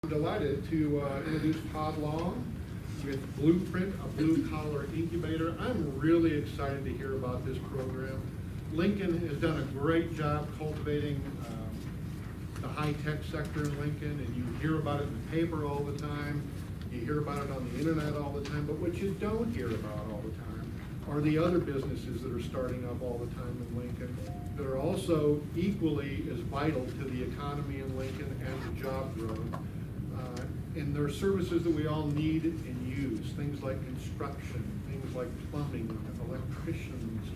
I'm delighted to introduce Todd Long with BluePrint, a blue-collar incubator. I'm really excited to hear about this program. Lincoln has done a great job cultivating the high-tech sector in Lincoln, and you hear about it in the paper all the time. You hear about it on the internet all the time, but what you don't hear about all the time are the other businesses that are starting up all the time in Lincoln that are also equally as vital to the economy in Lincoln and to job growth. And there are services that we all need and use, things like construction, things like plumbing, electricians,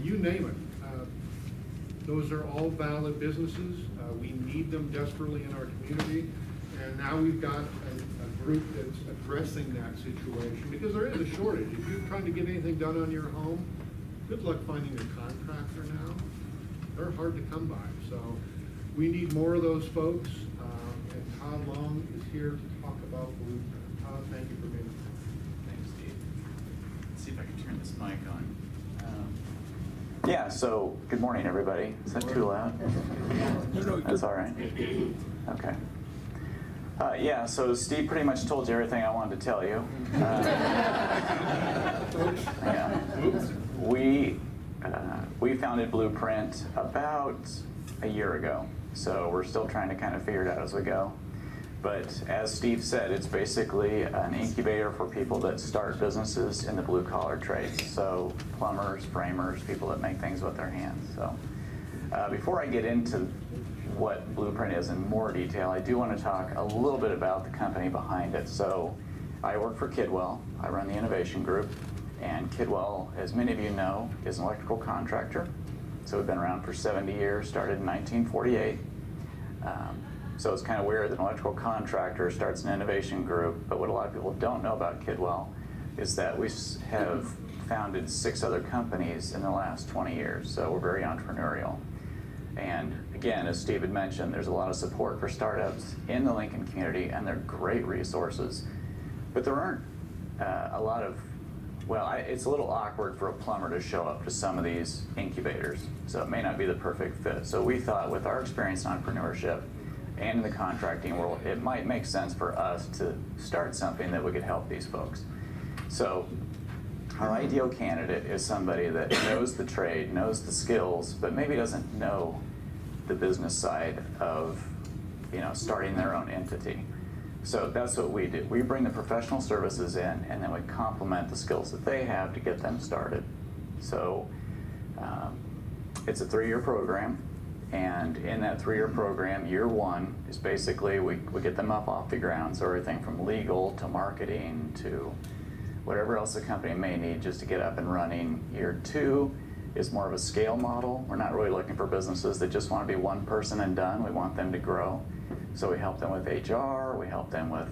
you name it. Those are all valid businesses. We need them desperately in our community. And now we've got a group that's addressing that situation because there is a shortage. If you're trying to get anything done on your home, good luck finding a contractor now. They're hard to come by. So we need more of those folks. And Todd Long is here to talk about BluePrint. Todd, thank you for being here. Thanks, Steve. Let's see if I can turn this mic on. Yeah, so good morning, everybody. Is that too loud? That's all right. Okay. Yeah, so Steve pretty much told you everything I wanted to tell you. Yeah. We founded BluePrint about a year ago, so we're still trying to kind of figure it out as we go. But as Steve said, it's basically an incubator for people that start businesses in the blue-collar trades. So plumbers, framers, people that make things with their hands. So before I get into what BluePrint is in more detail, I do want to talk a little bit about the company behind it. So I work for Kidwell. I run the innovation group. And Kidwell, as many of you know, is an electrical contractor. So we've been around for 70 years, started in 1948. So it's kind of weird that an electrical contractor starts an innovation group, but what a lot of people don't know about Kidwell is that we have founded 6 other companies in the last 20 years, so we're very entrepreneurial. And again, as Steve had mentioned, there's a lot of support for startups in the Lincoln community, and they're great resources. But there aren't a lot of, well, it's a little awkward for a plumber to show up to some of these incubators, so it may not be the perfect fit. So we thought with our experience in entrepreneurship and in the contracting world, it might make sense for us to start something that we could help these folks. So our ideal candidate is somebody that knows the trade, knows the skills, but maybe doesn't know the business side of, starting their own entity. So that's what we do. We bring the professional services in, and then we complement the skills that they have to get them started. So it's a 3-year program. And in that 3-year program, year 1 is basically we get them up off the ground, so everything from legal to marketing to whatever else the company may need just to get up and running. Year 2 is more of a scale model. We're not really looking for businesses that just want to be one person and done. We want them to grow. So we help them with HR, we help them with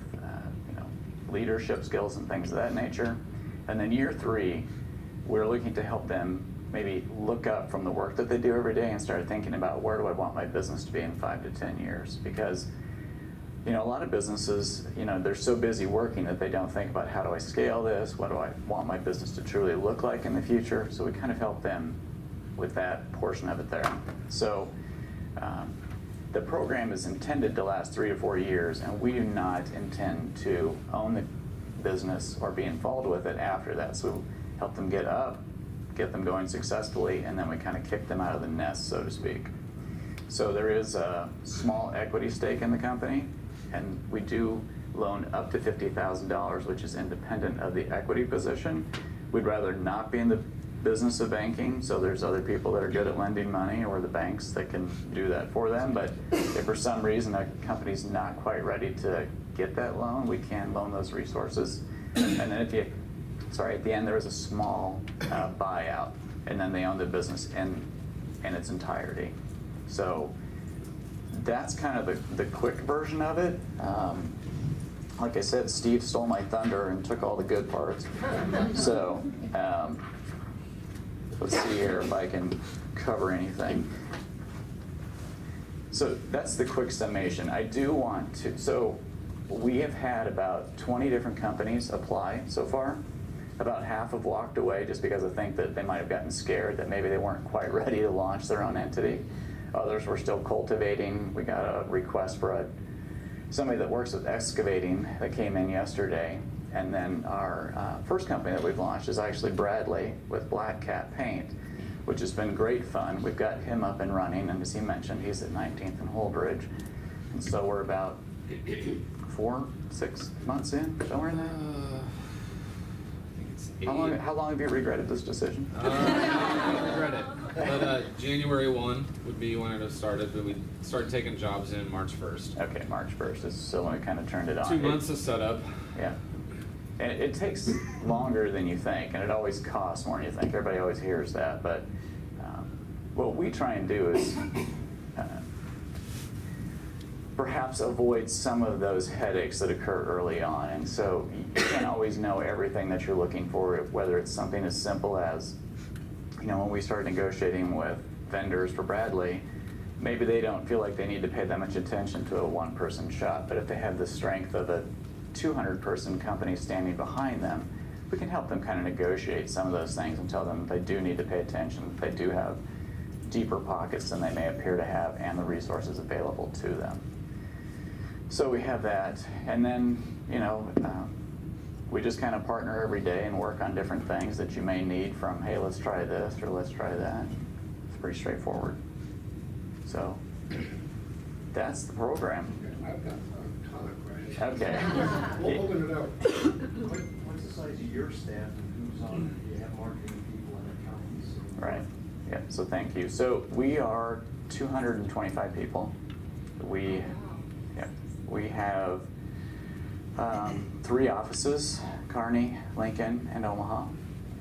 leadership skills and things of that nature. And then year 3, we're looking to help them maybe look up from the work that they do every day and start thinking about where do I want my business to be in 5 to 10 years. Because a lot of businesses, they're so busy working that they don't think about how do I scale this, what do I want my business to truly look like in the future. So we kind of help them with that portion of it there. So the program is intended to last 3 to 4 years, and we do not intend to own the business or be involved with it after that. So help them get up, get them going successfully, and then we kind of kick them out of the nest, so to speak. So there is a small equity stake in the company, and we do loan up to $50,000, which is independent of the equity position. We'd rather not be in the business of banking, so there's other people that are good at lending money or the banks that can do that for them. But if for some reason a company's not quite ready to get that loan, we can loan those resources. And then at the end there is a small buyout, and then they own the business in its entirety. So that's kind of the quick version of it. Like I said, Steve stole my thunder and took all the good parts. So let's see here if I can cover anything. So that's the quick summation. I do want to, so we have had about 20 different companies apply so far. About half have walked away just because I think that they might have gotten scared that maybe they weren't quite ready to launch their own entity. Others were still cultivating. We got a request for somebody that works with excavating that came in yesterday. And then our first company that we've launched is actually Bradley with Black Cat Paint, which has been great fun. We've got him up and running, and as he mentioned, he's at 19th and Holdridge. And so we're about 4-6 months in, somewhere in there. I think it's 8. How long have you regretted this decision? I don't regret it. But January 1 would be when it would have started, but we started taking jobs in March 1st. Okay, March 1st is so when we kind of turned it on. 2 months of setup. Yeah. And it takes longer than you think, and it always costs more than you think. Everybody always hears that, but what we try and do is perhaps avoid some of those headaches that occur early on. And so you can't always know everything that you're looking for, whether it's something as simple as, when we started negotiating with vendors for Bradley, maybe they don't feel like they need to pay that much attention to a one-person shop, but if they have the strength of a 200-person company standing behind them, we can help them kind of negotiate some of those things and tell them they do need to pay attention, they do have deeper pockets than they may appear to have, and the resources available to them. So we have that, and then, we just kind of partner every day and work on different things that you may need, from, hey, let's try this, or let's try that. It's pretty straightforward. So that's the program. I've got a comment question. Okay. We'll open it up. What's the size of your staff and who's on it? Do you have marketing people and accountants? Right. Yeah. So thank you. So we are 225 people. We have 3 offices: Kearney, Lincoln, and Omaha.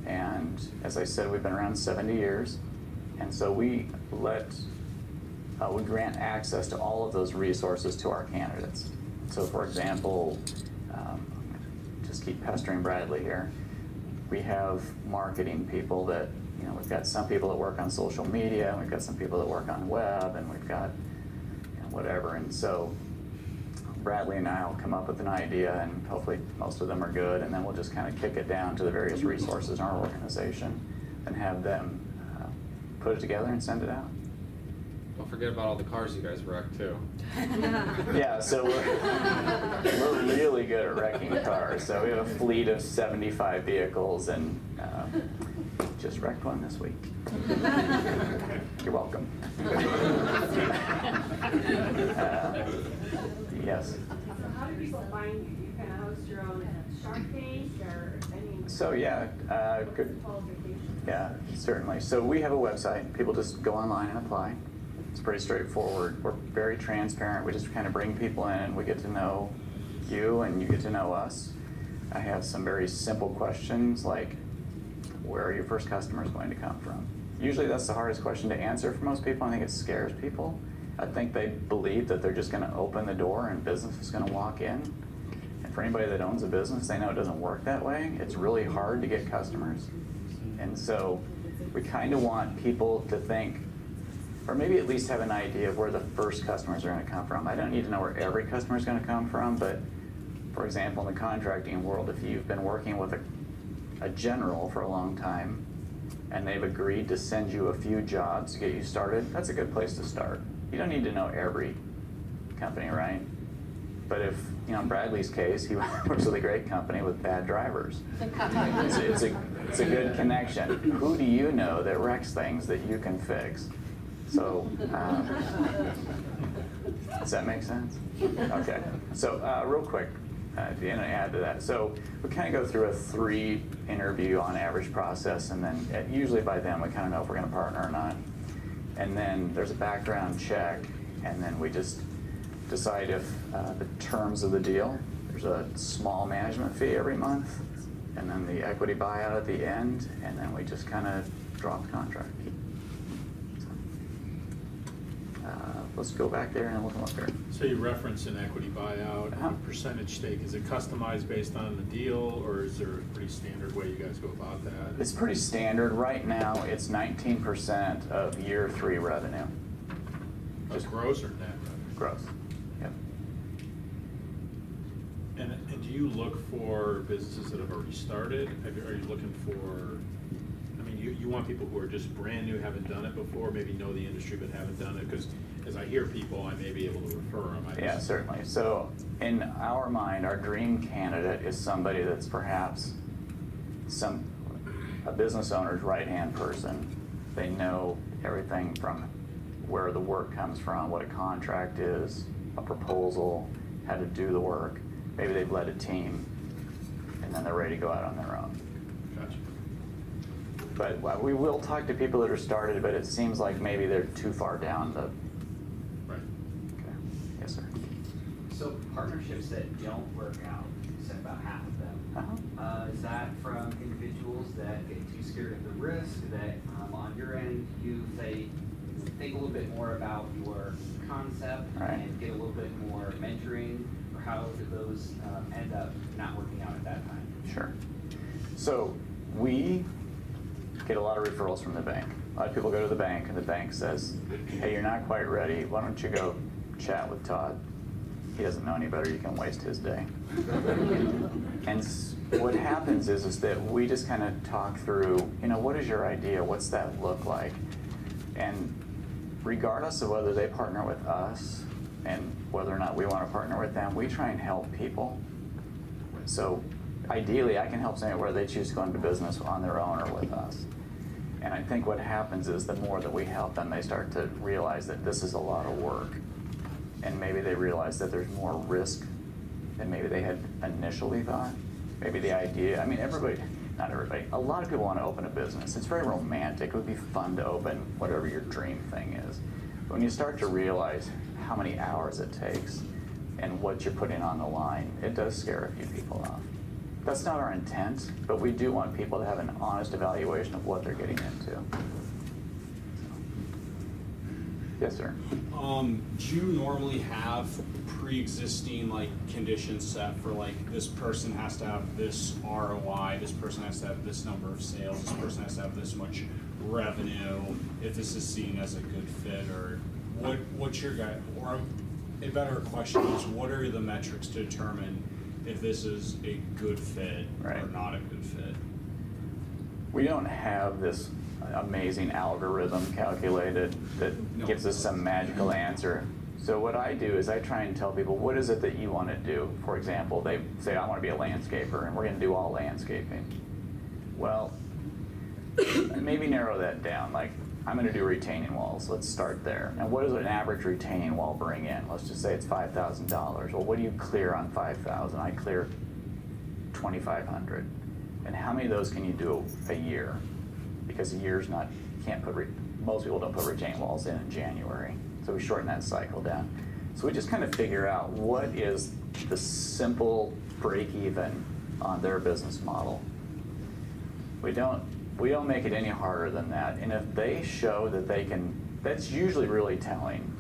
And as I said, we've been around 70 years. And so we grant access to all of those resources to our candidates. So for example, just keep pestering Bradley here. We have marketing people that, we've got some people that work on social media, and we've got some people that work on web, and we've got whatever. And so Bradley and I will come up with an idea, and hopefully most of them are good, and then we'll just kind of kick it down to the various resources in our organization and have them put it together and send it out. Don't forget about all the cars you guys wreck too. Yeah, so we're really good at wrecking cars. So we have a fleet of 75 vehicles, and just wrecked one this week. You're welcome. Yes. So how do people find you? You kind of host your own Shark Tank or any? So yeah, good. Yeah, certainly. So we have a website. People just go online and apply. It's pretty straightforward. We're very transparent. We just kind of bring people in, and we get to know you, and you get to know us. I have some very simple questions like, where are your first customers going to come from? Usually that's the hardest question to answer for most people. I think it scares people. I think they believe that they're just going to open the door and business is going to walk in. And for anybody that owns a business, they know it doesn't work that way. It's really hard to get customers. And so we kind of want people to think, or maybe at least have an idea of where the first customers are going to come from. I don't need to know where every customer is going to come from, but for example, in the contracting world, if you've been working with a general for a long time and they've agreed to send you a few jobs to get you started, that's a good place to start. You don't need to know every company, right? But if, in Bradley's case, he works with a great company with bad drivers. It's a good connection. Who do you know that wrecks things that you can fix? So, does that make sense? Okay. So, real quick, to add to that. So, we kind of go through a 3-interview on average process, and then usually by then we kind of know if we're going to partner or not. And then there's a background check, and then we just decide if the terms of the deal. There's a small management fee every month, and then the equity buyout at the end, and then we just kind of drop the contract. Let's go back there and we'll come up here. So you referenced an equity buyout, percentage stake. Is it customized based on the deal, or is there a pretty standard way you guys go about that? It's pretty standard. Right now, it's 19% of year 3 revenue. Just gross or net revenue? Gross. Yep. And do you look for businesses that have already started? Are you looking for, you want people who are just brand new, haven't done it before, maybe know the industry but haven't done it? Because as I hear people, I may be able to refer them. Yeah, certainly. So in our mind, our dream candidate is somebody that's perhaps a business owner's right-hand person. They know everything from where the work comes from, what a contract is, a proposal, how to do the work. Maybe they've led a team, and then they're ready to go out on their own. Gotcha. But we will talk to people that are started, but it seems like maybe they're too far down the. Right. Okay. Yes, sir. So partnerships that don't work out, you said about half of them. Is that from individuals that get too scared of the risk, that on your end you say, think a little bit more about your concept Right. and get a little bit more mentoring, or how do those end up not working out at that time? Sure. So we get a lot of referrals from the bank. A lot of people go to the bank and the bank says, hey, you're not quite ready. Why don't you go chat with Todd? He doesn't know any better. You can waste his day. And what happens is that we just kind of talk through, what is your idea? What's that look like? And regardless of whether they partner with us and whether or not we want to partner with them, we try and help people. So ideally, I can help somebody where they choose to go into business on their own or with us. And I think what happens is the more that we help them, they start to realize that this is a lot of work. And maybe they realize that there's more risk than maybe they had initially thought. Maybe the idea, not everybody, a lot of people want to open a business. It's very romantic. It would be fun to open whatever your dream thing is. But when you start to realize how many hours it takes and what you're putting on the line, it does scare a few people off. That's not our intent, but we do want people to have an honest evaluation of what they're getting into. Yes, sir. Do you normally have pre-existing conditions set for this person has to have this ROI, this person has to have this number of sales, this person has to have this much revenue, if this is seen as a good fit, or what's your guy? Or a better question is, what are the metrics to determine if this is a good fit Right. or not a good fit? We don't have this amazing algorithm calculated that gives us some magical answer. So what I do is I try and tell people, what is it that you want to do? For example, they say, I want to be a landscaper, and we're going to do all landscaping. Well, maybe narrow that down. I'm going to do retaining walls. Let's start there. And what does an average retaining wall bring in? Let's just say it's $5,000. Well, what do you clear on $5,000? I clear $2,500. And how many of those can you do a year? Because a year's not, most people don't put retaining walls in January. So we shorten that cycle down. So we just kind of figure out what is the simple break even on their business model. We don't make it any harder than that. And if they show that they can, that's usually really telling,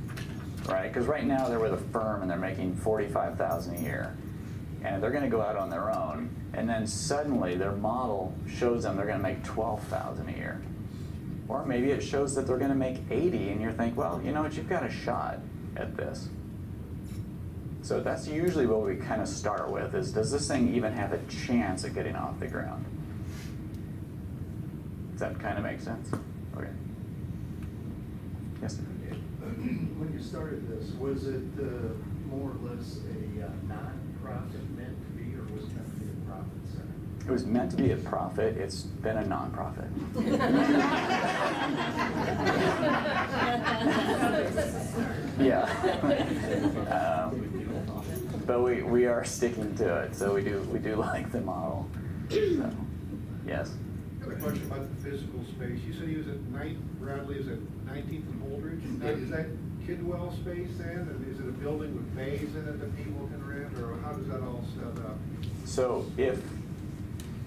right? Because right now they're with a firm and they're making $45,000 a year. And they're going to go out on their own, and then suddenly their model shows them they're going to make $12,000 a year. Or maybe it shows that they're going to make $80,000, and you think, well, you know what, you've got a shot at this. So that's usually what we kind of start with, is does this thing even have a chance at getting off the ground? Does that kind of make sense? Okay. Yes, sir. When you started this, was it more or less a non-profit meant to be, or was it meant to be a profit center? It was meant to be a profit. It's been a nonprofit. Yeah. But we are sticking to it, so we do like the model. So, yes. I have a question about the physical space. You said he was at Bradley is at 19th and Holdridge. Is that Kidwell space then? And is it a building with bays in it that people can rent, or how does that all set up? So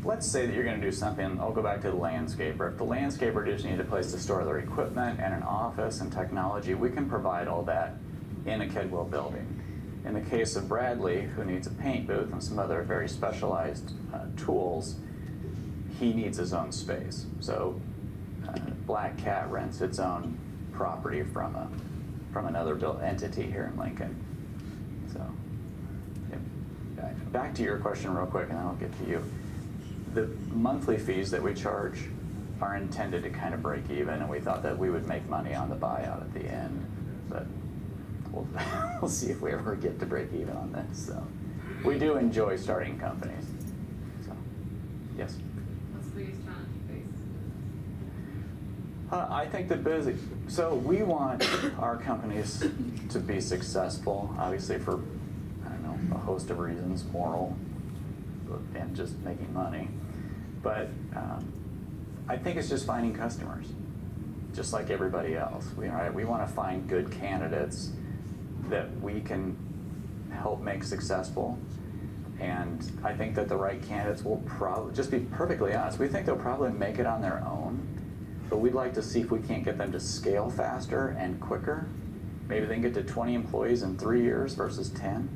let's say that you're going to do something, I'll go back to the landscaper. If the landscaper just needed a place to store their equipment and an office and technology, we can provide all that in a Kidwell building. In the case of Bradley, who needs a paint booth and some other very specialized tools, he needs his own space. So Black Cat rents its own property from another entity here in Lincoln. So yeah. Back to your question real quick, and then I'll get to you. The monthly fees that we charge are intended to kind of break even, and we thought that we would make money on the buyout at the end. But we'll see if we ever get to break even on this. So we do enjoy starting companies. So yes. What's the biggest challenge you face? I think so we want our companies to be successful, obviously for, I don't know, a host of reasons, moral, and just making money. But I think it's just finding customers, just like everybody else. We want to find good candidates that we can help make successful. And I think that the right candidates will probably, just be perfectly honest, we think they'll probably make it on their own. But we'd like to see if we can't get them to scale faster and quicker. Maybe they can get to 20 employees in 3 years versus 10.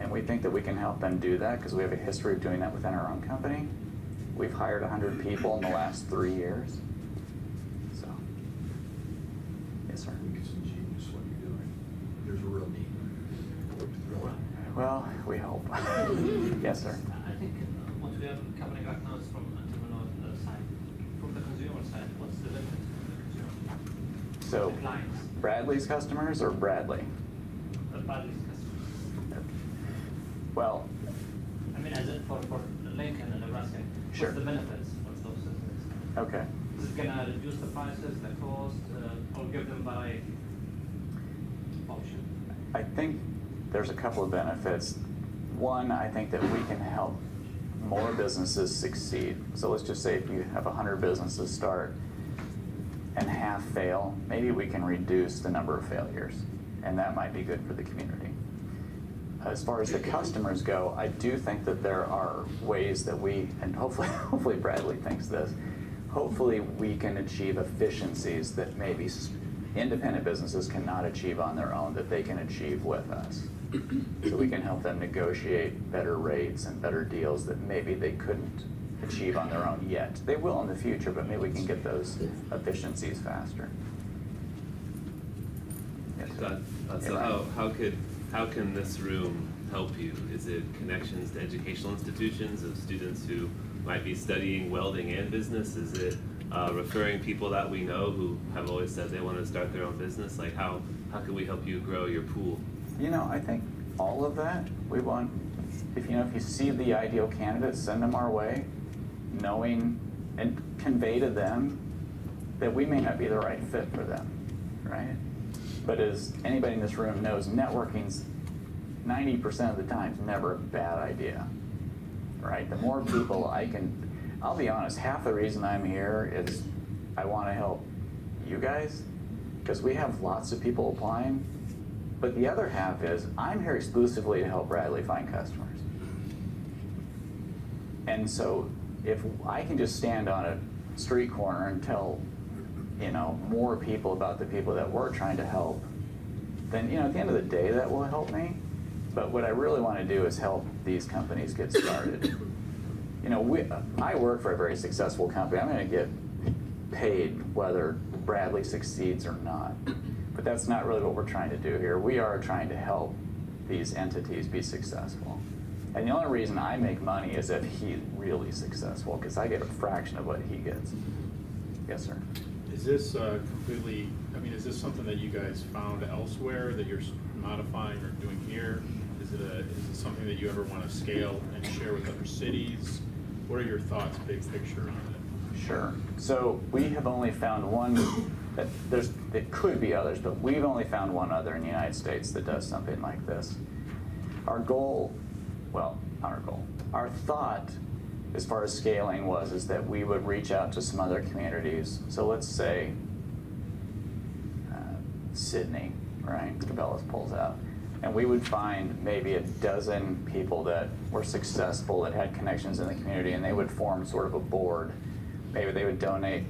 And we think that we can help them do that because we have a history of doing that within our own company. We've hired 100 people in the last 3 years. So, yes, sir. I think it's ingenious what you're doing. There's a real need. Well, we hope. Yes, sir. I think what we are covering right now is from the entrepreneur side. From the consumer side, what's the benefit to the consumer? So, The clients, Bradley's customers or Bradley? Bradley's customers. Well, I mean, as in for Lincoln and Nebraska, sure. what's the benefits of those systems? Okay. Is it gonna reduce the prices, the cost, or give them variety option? I think there's a couple of benefits. One, I think that we can help more businesses succeed. So let's just say if you have 100 businesses start and half fail, maybe we can reduce the number of failures, and that might be good for the community. As far as the customers go, I do think that there are ways that we, and hopefully Bradley thinks this, hopefully we can achieve efficiencies that maybe independent businesses cannot achieve on their own, that they can achieve with us. So we can help them negotiate better rates and better deals that maybe they couldn't achieve on their own yet. They will in the future, but maybe we can get those efficiencies faster. Yes, sir. So how can this room help you? Is it connections to educational institutions of students who might be studying welding and business? Is it referring people that we know who have always said they want to start their own business? Like how can we help you grow your pool? You know, I think all of that we want. If you see the ideal candidates, send them our way, knowing and convey to them that we may not be the right fit for them, right? But as anybody in this room knows, networking's 90% of the time never a bad idea, right? The more people I'll be honest, half the reason I'm here is I want to help you guys because we have lots of people applying. But the other half is I'm here exclusively to help Bradley find customers. And so if I can just stand on a street corner and tell, more people about the people that we're trying to help, then, at the end of the day, that will help me. But what I really want to do is help these companies get started. I work for a very successful company. I'm going to get paid whether Bradley succeeds or not. But that's not really what we're trying to do here. We are trying to help these entities be successful. And the only reason I make money is if he's really successful, because I get a fraction of what he gets. Yes, sir. Is this is this something that you guys found elsewhere that you're modifying or doing here? Is it something that you ever want to scale and share with other cities? What are your thoughts, big picture, on it? Sure. So we have only found one. It could be others, but we've only found one other in the United States that does something like this. Our thought as far as scaling is that we would reach out to some other communities. So let's say Sydney, right? Cabela's pulls out. And we would find maybe a dozen people that were successful, that had connections in the community, and they would form sort of a board. Maybe they would donate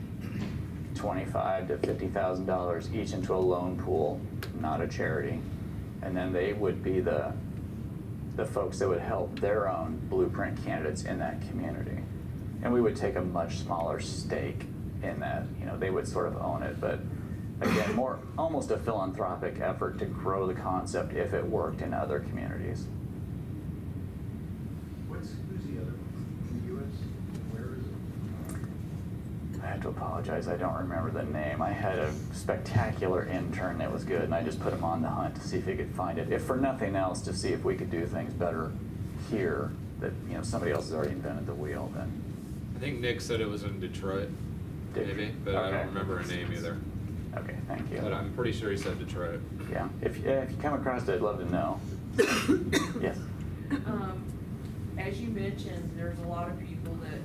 $25,000 to $50,000 each into a loan pool, not a charity. And then they would be the folks that would help their own BluePrint candidates in that community. And we would take a much smaller stake in that. They would sort of own it, but again, almost a philanthropic effort to grow the concept if it worked in other communities. Who's the other one in the U.S.? Where is it? have to apologize, I don't remember the name. I had a spectacular intern that was good, and I just put him on the hunt to see if he could find it. If for nothing else, to see if we could do things better here, that, you know, somebody else has already invented the wheel, then. I think Nick said it was in Detroit, maybe, but I don't remember a name either. Okay, thank you. But I'm pretty sure he said Detroit. Yeah, if you come across it, I'd love to know. Yes? As you mentioned, there's a lot of people that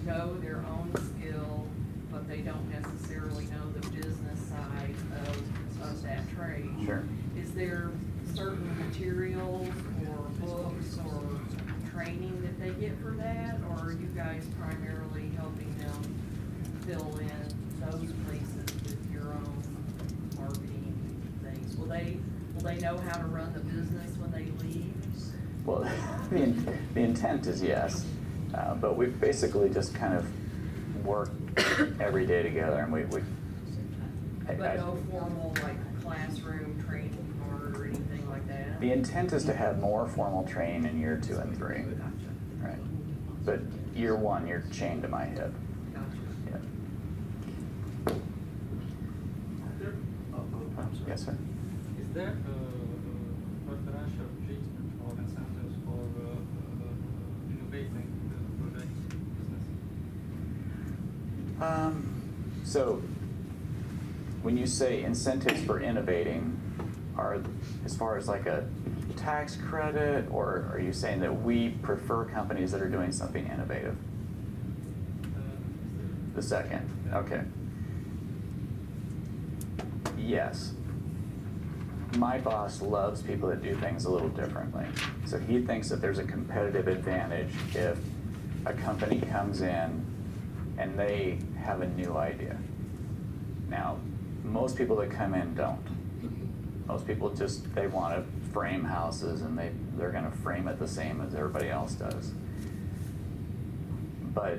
know their own skill, but they don't necessarily know the business side of that trade. Sure. Is there certain materials or books or training that they get for that, or are you guys primarily helping them fill in those places with your own marketing things? Will they know how to run the business when they leave? Well, the intent is yes, but we basically just kind of work every day together, and we But no formal, like, classroom training card or anything like that? the intent is to have more formal training in year 2 and 3, right? But year 1, you're chained to my hip. Yeah. Yes, sir? Is there preferential treatment or incentives for innovating the product business? So when you say incentives for innovating, are as far as like a tax credit, or are you saying that we prefer companies that are doing something innovative? The second, okay. Yes. My boss loves people that do things a little differently. So he thinks that there's a competitive advantage if a company comes in and they have a new idea. Now, most people that come in don't. Most people just, they want to frame houses, and they're going to frame it the same as everybody else does. But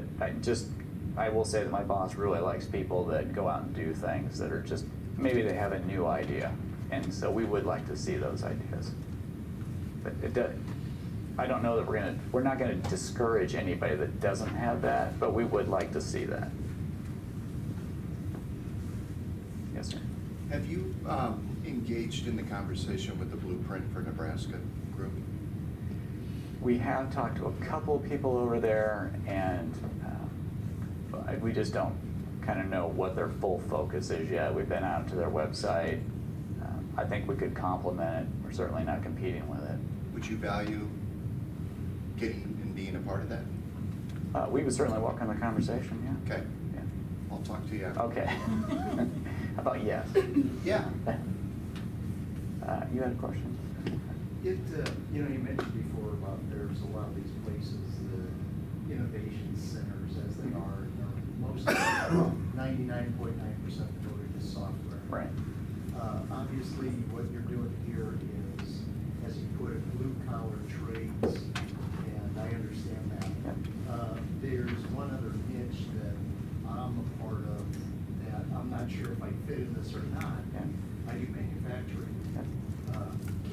I will say that my boss really likes people that go out and do things that are just, maybe they have a new idea. And so we would like to see those ideas. But I don't know that we're not going to discourage anybody that doesn't have that, but we would like to see that. Yes, sir. Have you engaged in the conversation with the BluePrint for Nebraska group? We have talked to a couple people over there, and we just don't kind of know what their full focus is yet. We've been out to their website. I think we could complement it. We're certainly not competing with it. Would you value getting and being a part of that? We would certainly welcome the conversation, yeah. Okay. Yeah. I'll talk to you. Okay. How about yes? Yeah. You had a question? You mentioned before about there's a lot of these places, the innovation centers as they are, most 99.9% devoted to software. Right. Obviously, what you're doing here is, as you put it, blue-collar trades, and I understand that. Yep. There's one other niche that I'm a part of that I'm not sure if I fit in this or not. Yep. I do manufacturing. Yep.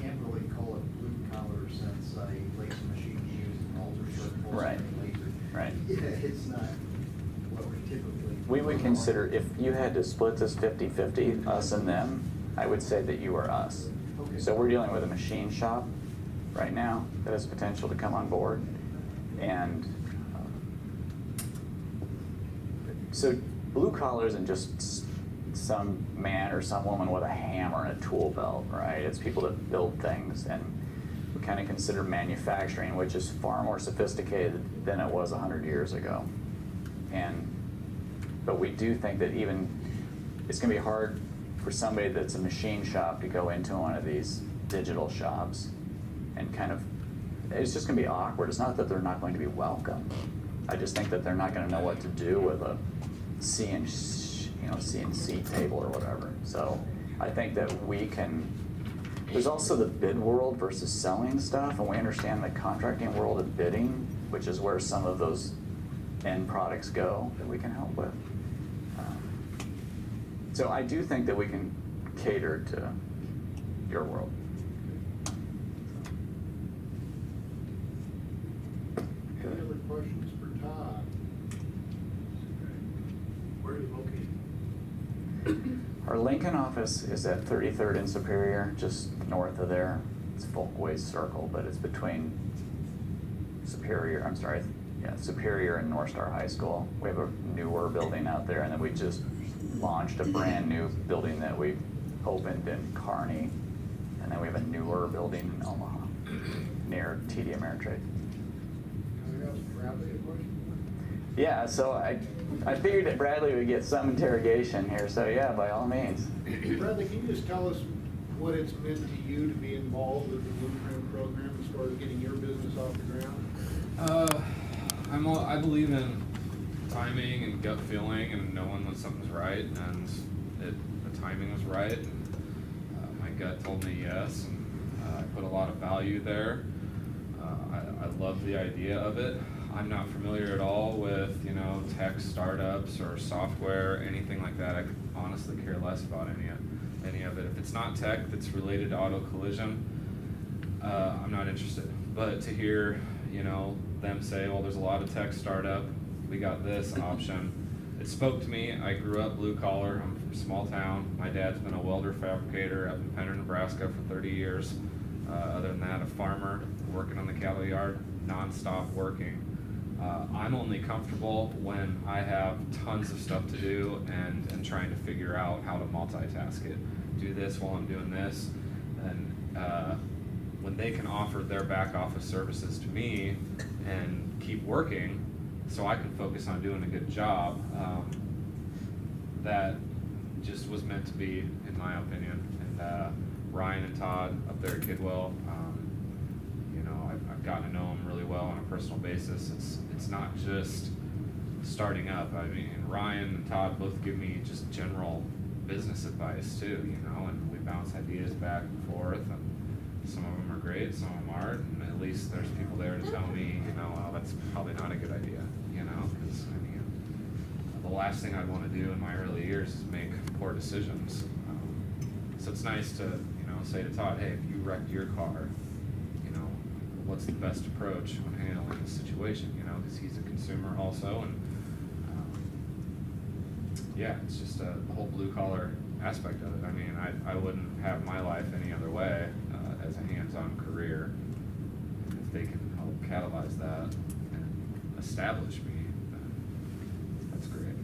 Can't really call it blue-collar since I lace machines used in alter circles. Right. And laser. Right. Yeah, it's not what we typically. We would consider, if you had to split this 50-50, us and them, I would say that you are us. Okay. So we're dealing with a machine shop right now that has potential to come on board. And so blue collar isn't just some man or some woman with a hammer and a tool belt, right? It's people that build things. And we kind of consider manufacturing, which is far more sophisticated than it was 100 years ago. But we do think that even, it's going to be hard for somebody that's a machine shop to go into one of these digital shops and kind of, it's just going to be awkward. It's not that they're not going to be welcome. I just think that they're not going to know what to do with a CNC table or whatever. So I think that we can, there's also the bid world versus selling stuff, and we understand the contracting world of bidding, which is where some of those end products go that we can help with. So I do think that we can cater to your world. Any other questions for Todd? Lincoln office is at 33rd and Superior, just north of there. It's Folkways Circle, but it's between Superior and North Star High School. We have a newer building out there, and then we just launched a brand new building that we opened in Kearney, and then we have a newer building in Omaha near TD Ameritrade. Bradley, a question? Yeah, so I figured that Bradley would get some interrogation here, so yeah, by all means. Bradley, can you just tell us what it's meant to you to be involved with the BluePrint program as far as getting your business off the ground? I believe in timing and gut feeling and knowing when something's right, and the timing was right. And, my gut told me yes, and I put a lot of value there. I love the idea of it. I'm not familiar at all with, tech startups or software, anything like that. I could honestly care less about any of it. If it's not tech that's related to auto collision, I'm not interested. But to hear, them say, well, there's a lot of tech startup, we got this option. It spoke to me. I grew up blue collar. I'm from a small town. My dad's been a welder fabricator up in Pender, Nebraska for 30 years. Other than that, a farmer working on the cattle yard, nonstop working. I'm only comfortable when I have tons of stuff to do and trying to figure out how to multitask it. Do this while I'm doing this. And when they can offer their back office services to me and keep working so I can focus on doing a good job, that just was meant to be, in my opinion. And Ryan and Todd up there at Kidwell, I've gotten to know them really well on a personal basis. It's not just starting up. I mean, Ryan and Todd both give me just general business advice too, and we bounce ideas back and forth, and some of them are great, some of them aren't, and at least there's people there to tell me, well, that's probably not a good idea, because the last thing I'd want to do in my early years is make poor decisions. So it's nice to, say to Todd, hey, if you wrecked your car, what's the best approach when handling the situation, because he's a consumer also, and yeah, it's just the whole blue collar aspect of it. I mean, I wouldn't have my life any other way as a hands-on career. If they can help catalyze that and establish me, then that's great.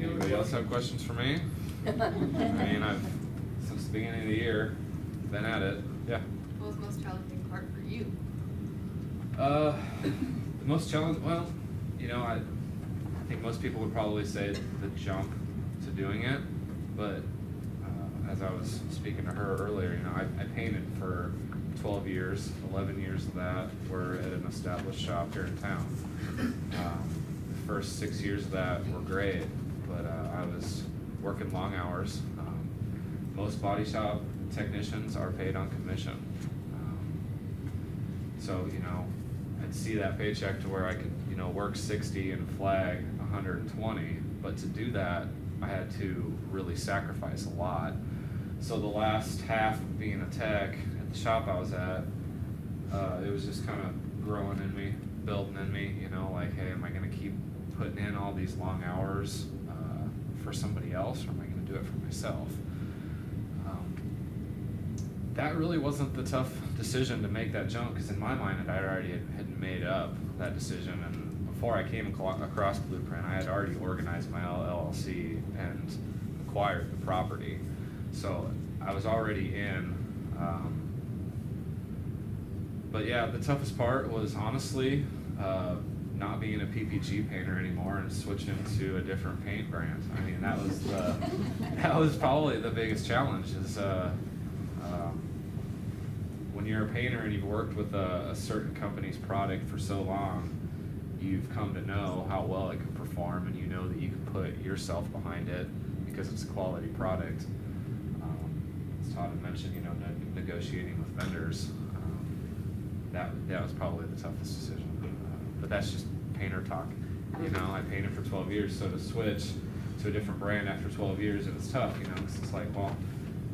Anybody else have questions for me? I mean, since the beginning of the year, been at it. Yeah. What was the most challenging part for you? The most challenging, well, I think most people would probably say the jump to doing it, but as I was speaking to her earlier, I painted for 12 years, 11 years of that were at an established shop here in town. The first 6 years of that were great, but I was working long hours. Most body shop technicians are paid on commission. So, I'd see that paycheck to where I could, work 60 and flag 120, but to do that, I had to really sacrifice a lot. So the last half of being a tech at the shop I was at, it was just kind of growing in me, building in me, like, hey, am I gonna keep putting in all these long hours for somebody else, or am I gonna do it for myself? That really wasn't the tough decision to make that jump, because in my mind, I already had made up that decision, and before I came across BluePrint, I had already organized my LLC and acquired the property. So I was already in. But yeah, the toughest part was honestly not being a PPG painter anymore and switching to a different paint brand. I mean, that was probably the biggest challenge. Is when you're a painter and you've worked with a certain company's product for so long, you've come to know how well it can perform, and you know that you can put yourself behind it because it's a quality product. As Todd had mentioned, negotiating with vendors, that was probably the toughest decision. But that's just painter talk. I painted for 12 years, so to switch to a different brand after 12 years, it was tough, because it's like, well,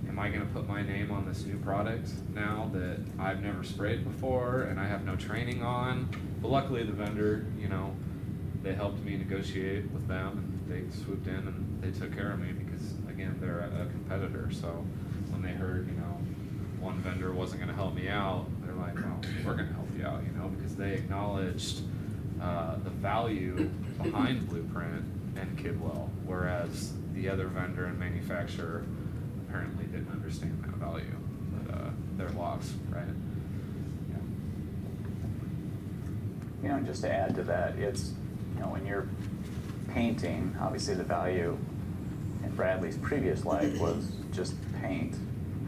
am I going to put my name on this new product now that I've never sprayed before and I have no training on? But luckily the vendor, they helped me negotiate with them, and they swooped in and they took care of me because, again, they're a competitor. So when they heard, one vendor wasn't going to help me out, they're like, well, we're going to help you out, because they acknowledged the value behind BluePrint and Kidwell, whereas the other vendor and manufacturer apparently didn't understand that value, but their loss, right? And just to add to that, it's, when you're painting, obviously the value in Bradley's previous life was just paint,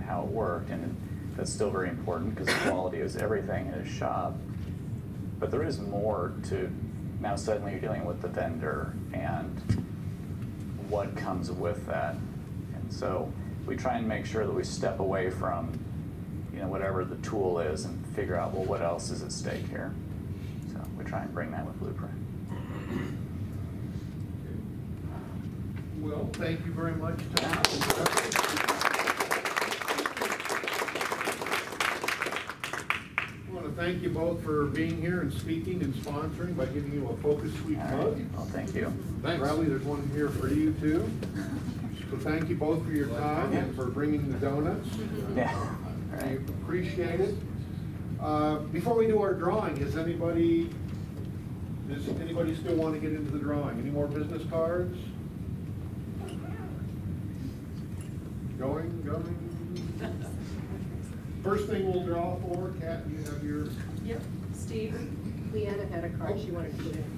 how it worked, and that's still very important because the quality is everything in his shop. But there is more to, now suddenly you're dealing with the vendor and what comes with that. And so we try and make sure that we step away from, whatever the tool is and figure out, well, what else is at stake here? So we try and bring that with BluePrint. Well, thank you very much, Todd. I want to thank you both for being here and speaking and sponsoring by giving you a Focus Suite mug. Well, thank you. Thanks. Bradley, there's one here for you too. So thank you both for your time and for bringing the donuts. Yeah. We appreciate it. Before we do our drawing, does anybody still want to get into the drawing? Any more business cards? Going. First thing we'll draw for, Kat, you have your... Yep, Steve, Leanna had a card she wanted to put in.